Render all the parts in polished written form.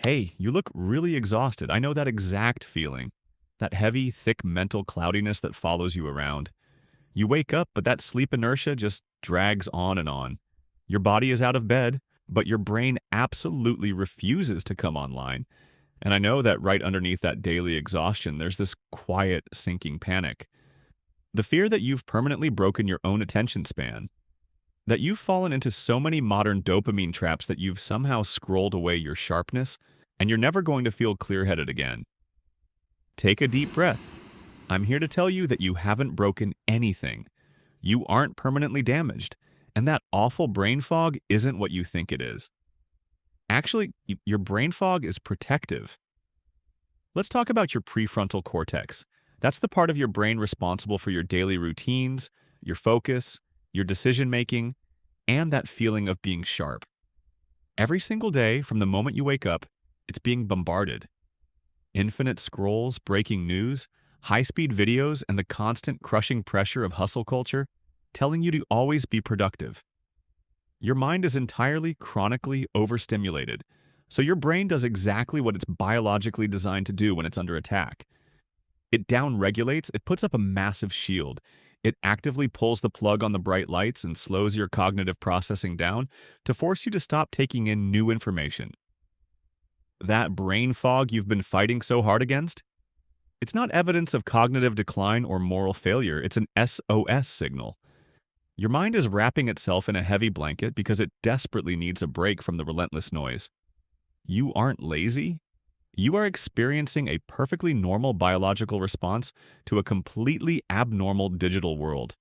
Hey, you look really exhausted. I know that exact feeling. That heavy, thick mental cloudiness that follows you around. You wake up, but that sleep inertia just drags on and on. Your body is out of bed, but your brain absolutely refuses to come online. And I know that right underneath that daily exhaustion, there's this quiet, sinking panic. The fear that you've permanently broken your own attention span, that you've fallen into so many modern dopamine traps that you've somehow scrolled away your sharpness, and you're never going to feel clear headed again. Take a deep breath. I'm here to tell you that you haven't broken anything. You aren't permanently damaged, and that awful brain fog isn't what you think it is. Actually, your brain fog is protective. Let's talk about your prefrontal cortex. That's the part of your brain responsible for your daily routines, your focus, your decision making, and that feeling of being sharp. Every single day, from the moment you wake up, it's being bombarded. Infinite scrolls, breaking news, high-speed videos, and the constant crushing pressure of hustle culture telling you to always be productive. Your mind is entirely chronically overstimulated, so your brain does exactly what it's biologically designed to do when it's under attack. It downregulates, it puts up a massive shield. It actively pulls the plug on the bright lights and slows your cognitive processing down to force you to stop taking in new information. That brain fog you've been fighting so hard against? It's not evidence of cognitive decline or moral failure, it's an SOS signal. Your mind is wrapping itself in a heavy blanket because it desperately needs a break from the relentless noise. You aren't lazy. You are experiencing a perfectly normal biological response to a completely abnormal digital world.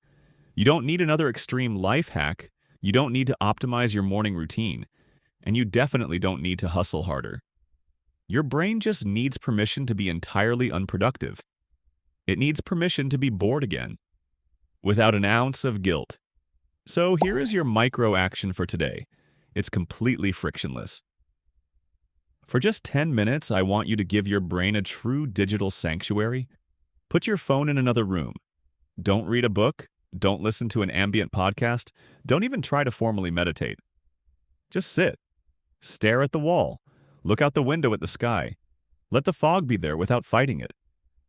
You don't need another extreme life hack. You don't need to optimize your morning routine. And you definitely don't need to hustle harder. Your brain just needs permission to be entirely unproductive. It needs permission to be bored again, without an ounce of guilt. So here is your micro action for today. It's completely frictionless. For just 10 minutes, I want you to give your brain a true digital sanctuary. Put your phone in another room. Don't read a book. Don't listen to an ambient podcast. Don't even try to formally meditate. Just sit. Stare at the wall. Look out the window at the sky. Let the fog be there without fighting it.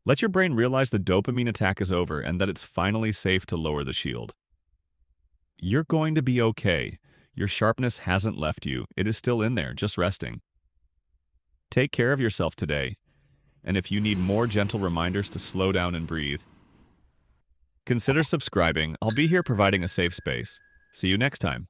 Let your brain realize the dopamine attack is over and that it's finally safe to lower the shield. You're going to be okay. Your sharpness hasn't left you. It is still in there, just resting. Take care of yourself today. And if you need more gentle reminders to slow down and breathe, consider subscribing. I'll be here providing a safe space. See you next time.